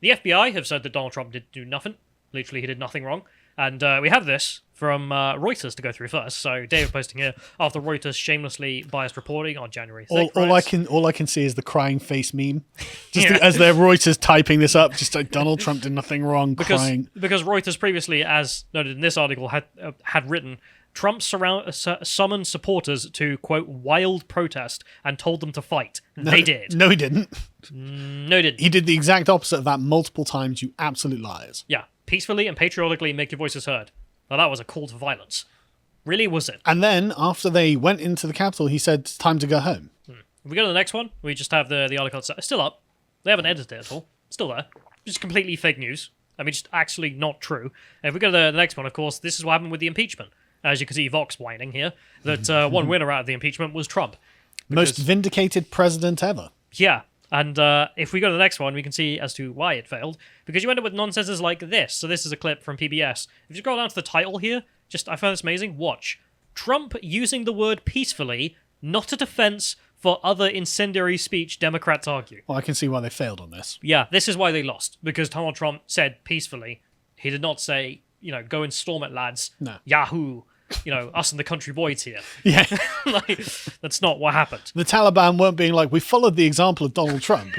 The FBI have said that Donald Trump did do nothing. Literally, he did nothing wrong. And we have this from Reuters to go through first. So David posting here, after Reuters shamelessly biased reporting on January 6th. All I can see is the crying face meme. As they're Reuters typing this up, just like Donald Trump did nothing wrong, crying. Because Reuters previously, as noted in this article, had written, Trump summoned supporters to, quote, wild protest and told them to fight. They did. No, he didn't. No, he didn't. He did the exact opposite of that multiple times, you absolute liars. Yeah. Peacefully and patriotically make your voices heard. Now, that was a call to violence. Really, was it? And then, after they went into the Capitol, he said, it's time to go home. If we go to the next one, we just have the article. It's still up. They haven't edited it at all. Still there. Just completely fake news. I mean, just actually not true. And if we go to the next one, of course, this is what happened with the impeachment. As you can see, Vox whining here, that one winner out of the impeachment was Trump. Most vindicated president ever. Yeah. And if we go to the next one, we can see as to why it failed. Because you end up with nonsenses like this. So this is a clip from PBS. If you scroll down to the title here, I found this amazing. Watch. Trump using the word peacefully, not a defense for other incendiary speech, Democrats argue. Well, I can see why they failed on this. Yeah, this is why they lost. Because Donald Trump said peacefully. He did not say, go and storm it, lads. No. Yahoo. Us and the country boys here. Yeah. That's not what happened. The Taliban weren't being like, we followed the example of Donald Trump,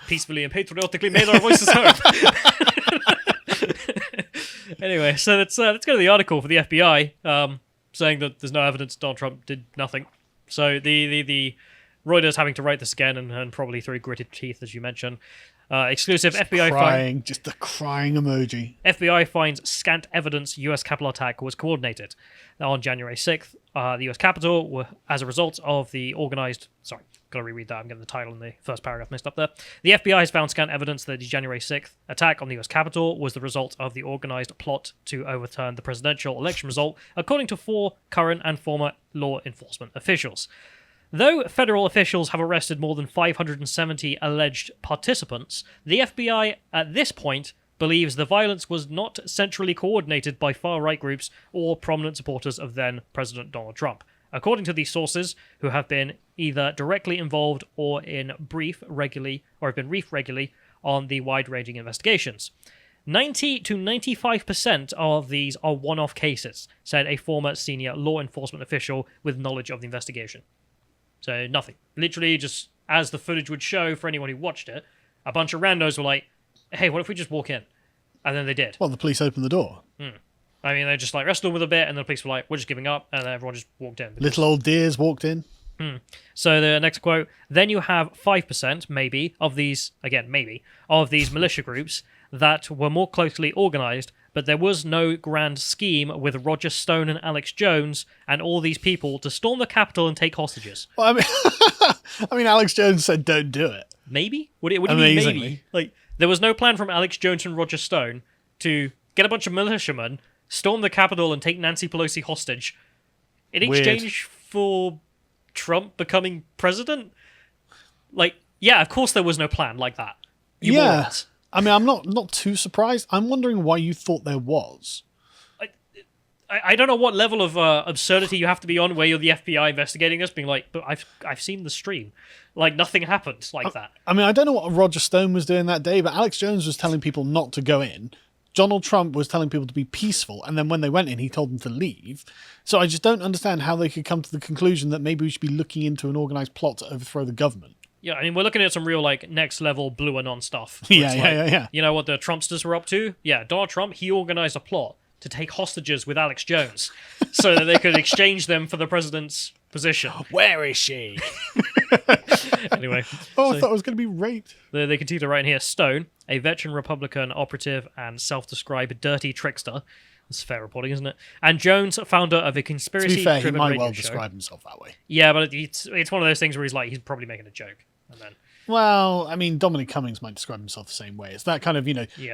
Peacefully and patriotically made our voices heard. Anyway, so let's go to the article for the FBI, saying that there's no evidence Donald Trump did nothing. So the Reuters having to write this again and probably through gritted teeth, as you mentioned. Exclusive FBI crying, just the crying emoji. FBI finds scant evidence U.S. Capitol attack was coordinated. Now, on January 6th, the U.S. Capitol, as a result of the organized... Sorry, got to reread that. I'm getting the title in the first paragraph mixed up there. The FBI has found scant evidence that the January 6th attack on the U.S. Capitol was the result of the organized plot to overturn the presidential election result, according to 4 current and former law enforcement officials. Though federal officials have arrested more than 570 alleged participants, the FBI at this point believes the violence was not centrally coordinated by far-right groups or prominent supporters of then-President Donald Trump, according to these sources, who have been either directly involved or have been briefed regularly on the wide-ranging investigations. 90 to 95% of these are one-off cases, said a former senior law enforcement official with knowledge of the investigation. So nothing. Literally, just as the footage would show for anyone who watched it, a bunch of randos were like, hey, what if we just walk in? And then they did. Well, the police opened the door. I mean, they just wrestled with a bit, and the police were like, we're just giving up, and then everyone just walked in. Little old deers walked in. So the next quote, then you have 5%, maybe, of these militia groups that were more closely organized, but there was no grand scheme with Roger Stone and Alex Jones and all these people to storm the Capitol and take hostages. Well, I mean, Alex Jones said don't do it. Maybe? What do you mean maybe? Like, there was no plan from Alex Jones and Roger Stone to get a bunch of militiamen, storm the Capitol and take Nancy Pelosi hostage in exchange for Trump becoming president? Like, yeah, of course there was no plan like that. You morons. I mean, I'm not too surprised. I'm wondering why you thought there was. I don't know what level of absurdity you have to be on where you're the FBI investigating us, being like, but I've seen the stream. Like, nothing happened like that. I mean, I don't know what Roger Stone was doing that day, but Alex Jones was telling people not to go in. Donald Trump was telling people to be peaceful, and then when they went in, he told them to leave. So I just don't understand how they could come to the conclusion that maybe we should be looking into an organized plot to overthrow the government. Yeah, I mean, we're looking at some real, next-level Blue Anon stuff. Yeah. You know what the Trumpsters were up to? Yeah, Donald Trump, he organized a plot to take hostages with Alex Jones so that they could exchange them for the president's position. Where is she? Anyway. I thought it was going to be raped. They continue to write in here, Stone, a veteran Republican operative and self-described dirty trickster. That's fair reporting, isn't it? And Jones, founder of a conspiracy-driven radio show. To be fair, he might well describe himself that way. Yeah, but it's one of those things where he's probably making a joke. And then... Well, I mean, Dominic Cummings might describe himself the same way. It's that kind of,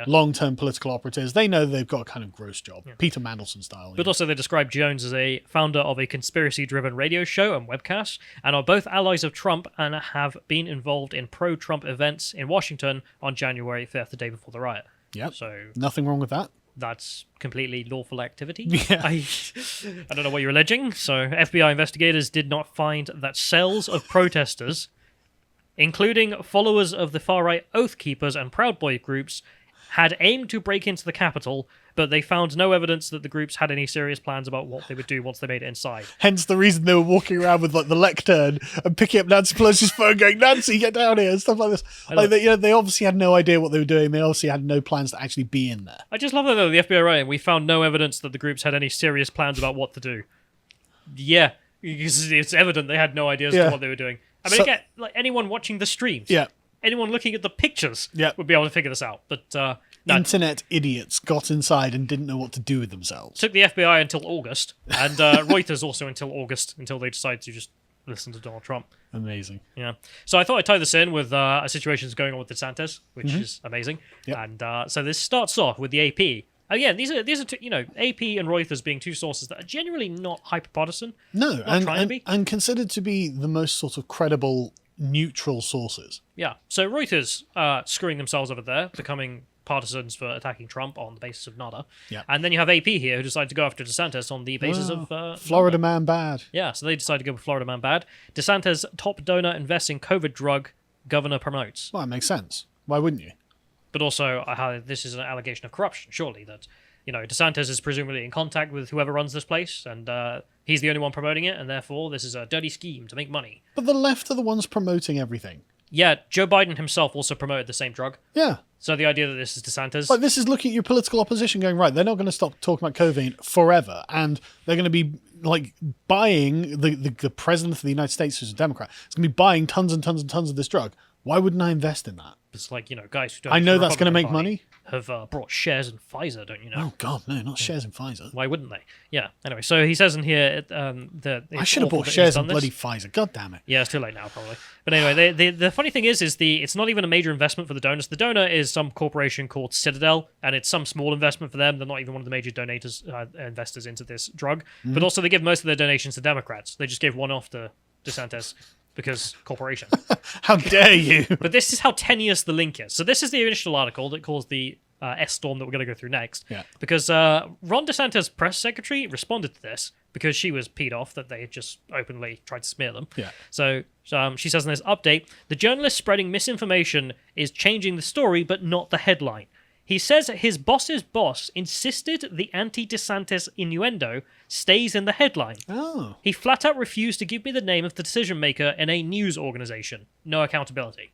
long-term political operatives. They know they've got a kind of gross job. Yeah. Peter Mandelson style. But also they describe Jones as a founder of a conspiracy-driven radio show and webcast, and are both allies of Trump and have been involved in pro-Trump events in Washington on January 5th, the day before the riot. Yep. So nothing wrong with that. That's completely lawful activity. Yeah. I don't know what you're alleging. So FBI investigators did not find that cells of protesters including followers of the far-right Oath Keepers and Proud Boy groups, had aimed to break into the Capitol, but they found no evidence that the groups had any serious plans about what they would do once they made it inside. Hence the reason they were walking around with like the lectern and picking up Nancy Pelosi's phone, going, "Nancy, get down here," and stuff like this. Like they obviously had no idea what they were doing. They obviously had no plans to actually be in there. I just love that though. The FBI writing, we found no evidence that the groups had any serious plans about what to do. Yeah, because it's evident they had no idea as to what they were doing. I mean, again, like anyone watching the streams, anyone looking at the pictures, would be able to figure this out. But no. Internet idiots got inside and didn't know what to do with themselves. Took the FBI until August, and Reuters also until August, until they decided to just listen to Donald Trump. Amazing. Yeah. So I thought I'd tie this in with a situation that's going on with DeSantis, which is amazing. Yep. And so this starts off with the AP. Again, these are two, AP and Reuters being two sources that are generally not hyper-partisan. No, and considered to be the most sort of credible, neutral sources. Yeah. So Reuters screwing themselves over there, becoming partisans for attacking Trump on the basis of nada. Yeah. And then you have AP here who decided to go after DeSantis on the basis of... Florida man bad. Yeah, so they decided to go with Florida man bad. DeSantis, top donor invests in COVID drug, governor promotes. Well, it makes sense. Why wouldn't you? But also, this is an allegation of corruption, surely, that, DeSantis is presumably in contact with whoever runs this place, and he's the only one promoting it, and therefore this is a dirty scheme to make money. But the left are the ones promoting everything. Yeah, Joe Biden himself also promoted the same drug. Yeah. So the idea that this is DeSantis... Like, this is looking at your political opposition going, right, they're not going to stop talking about COVID forever, and they're going to be, like, buying the president of the United States, who's a Democrat, is going to be buying tons and tons and tons of this drug. Why wouldn't I invest in that? It's like, guys who don't... I know that's going to make money. Have brought shares in Pfizer, don't you know? Oh, God, no, not shares in Pfizer. Why wouldn't they? Yeah, anyway, so he says in here that... I should have bought shares in bloody Pfizer. God damn it. Yeah, it's too late now, probably. But anyway, the funny thing is it's not even a major investment for the donors. The donor is some corporation called Citadel, and it's some small investment for them. They're not even one of the major investors into this drug. Mm-hmm. But also they give most of their donations to Democrats. They just gave one off to DeSantis. Because corporation. How dare you? But this is how tenuous the link is. So this is the initial article that caused the S-storm that we're going to go through next. Yeah. Because Ron DeSantis' press secretary responded to this because she was peed off that they had just openly tried to smear them. Yeah. So she says in this update, the journalist spreading misinformation is changing the story but not the headline. He says his boss's boss insisted the anti-DeSantis innuendo stays in the headline. Oh. He flat out refused to give me the name of the decision maker in a news organization. No accountability.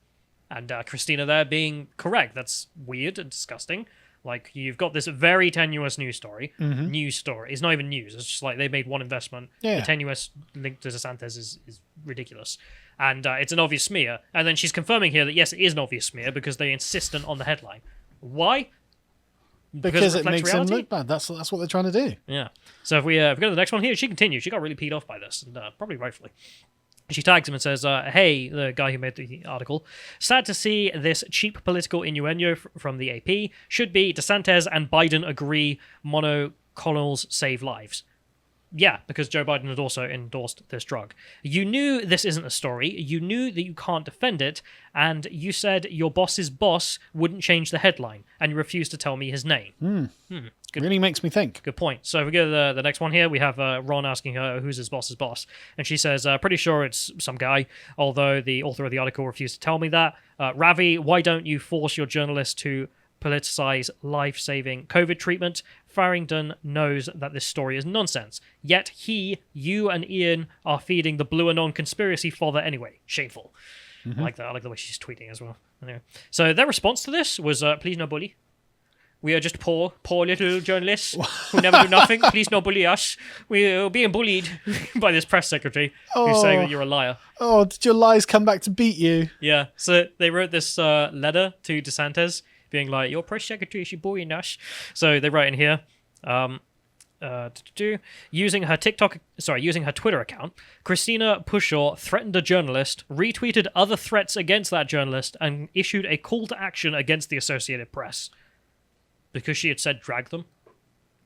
And Christina there being correct. That's weird and disgusting. Like, you've got this very tenuous news story. Mm-hmm. News story. It's not even news. It's just like they made one investment. Yeah. The tenuous link to DeSantis is ridiculous. And it's an obvious smear. And then she's confirming here that, yes, it is an obvious smear because they're insistent on the headline. Why? Because it makes them look bad. That's what they're trying to do. Yeah. So if we go to the next one here, she continues. She got really peed off by this, and probably rightfully. She tags him and says, hey, the guy who made the article, sad to see this cheap political innuendo from the AP. Should be DeSantis and Biden agree monoclonals save lives. Yeah, because Joe Biden had also endorsed this drug. You knew this isn't a story. You knew that you can't defend it. And you said your boss's boss wouldn't change the headline. And you refused to tell me his name. Good. Really makes me think. Good point. So if we go to the next one here, we have Ron asking her who's his boss's boss. And she says, pretty sure it's some guy, although the author of the article refused to tell me that. Ravi, why don't you force your journalist to politicize life-saving COVID treatment? Farrington knows that this story is nonsense. Yet you and Ian are feeding the Blue Anon conspiracy fodder anyway. Shameful. Mm-hmm. I like that. I like the way she's tweeting as well. Anyway. So their response to this was, please no bully. We are just poor little journalists who never do nothing. Please no bully us. We are being bullied by this press secretary who's saying that you're a liar. Oh, did your lies come back to beat you? Yeah. So they wrote this letter to DeSantis being like, your press secretary is bullying us. So they write in here, using her Twitter account, Christina Pushaw threatened a journalist, retweeted other threats against that journalist, and issued a call to action against the Associated Press. Because she had said drag them.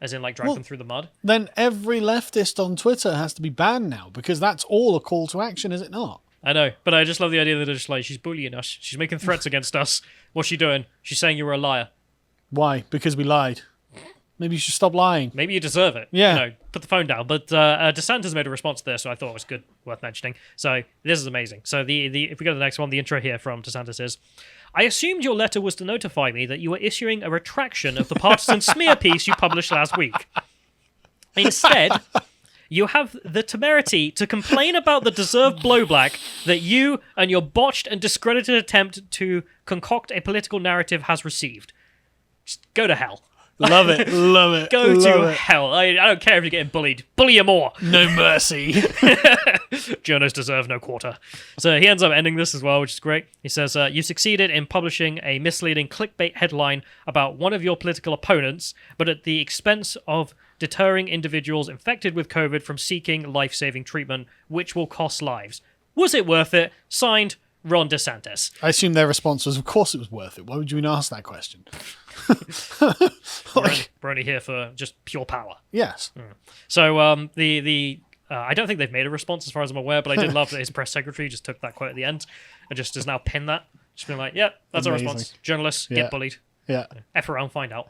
As in, like, drag them through the mud. Then every leftist on Twitter has to be banned now, because that's all a call to action, is it not? I know, but I just love the idea that it's like, she's bullying us. She's making threats against us. What's she doing? She's saying you were a liar. Why? Because we lied. Maybe you should stop lying. Maybe you deserve it. Yeah. You know, put the phone down. But DeSantis made a response to this, so I thought it was good, worth mentioning. So this is amazing. So the if we go to the next one, the intro here from DeSantis is, I assumed your letter was to notify me that you were issuing a retraction of the partisan smear piece you published last week. Instead, you have the temerity to complain about the deserved blowback that you and your botched and discredited attempt to concoct a political narrative has received. Just go to hell. Love it. Love it. Go to hell. I don't care if you're getting bullied. Bully you more. No mercy. Journos deserve no quarter. So he ends up ending this as well, which is great. He says, you succeeded in publishing a misleading clickbait headline about one of your political opponents, but at the expense of deterring individuals infected with COVID from seeking life-saving treatment, which will cost lives. Was it worth it? Signed, Ron DeSantis. I assume their response was, of course it was worth it. Why would you even ask that question? We're only here for just pure power. Yes. So I don't think they've made a response as far as I'm aware, but I did love that his press secretary just took that quote at the end and just has now pinned that. Just been like, yeah, that's Amazing. our response. Journalists get bullied. Yeah. F around, find out.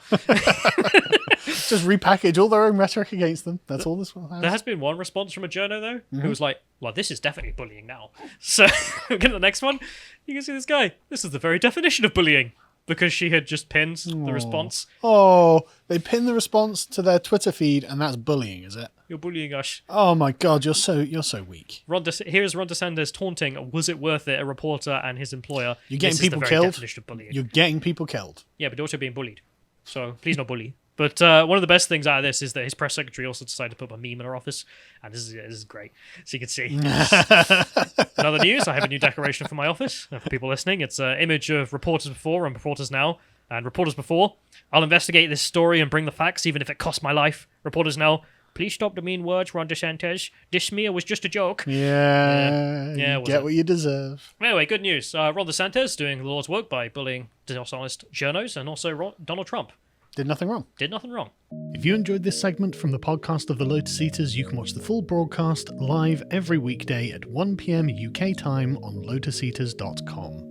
Just repackage all their own rhetoric against them. That's all this one has. There has been one response from a journo, though, who was like, well, this is definitely bullying now. So, get to the next one. You can see this guy. This is the very definition of bullying. Because she had just pinned the response. Oh, they pin the response to their Twitter feed, and that's bullying, is it? You're bullying us. Oh my God, you're so weak. Here's Ron DeSantis taunting, was it worth it, a reporter and his employer. You're getting This people is the very killed. definition of bullying. You're getting people killed. Yeah, but you're also being bullied. So please not bully. But one of the best things out of this is that his press secretary also decided to put up a meme in her office. And this is great. So you can see. Another news, I have a new decoration for my office. For people listening, it's an image of reporters before and reporters now. And reporters before, I'll investigate this story and bring the facts, even if it costs my life. Reporters now, please stop the mean words, Ron DeSantis. This smear was just a joke. Yeah, you get what you deserve. Anyway, good news. Ron DeSantis doing the Lord's work by bullying dishonest journos, and also Donald Trump. Did nothing wrong. Did nothing wrong. If you enjoyed this segment from the podcast of the Lotus Eaters, you can watch the full broadcast live every weekday at 1 p.m. UK time on lotuseaters.com.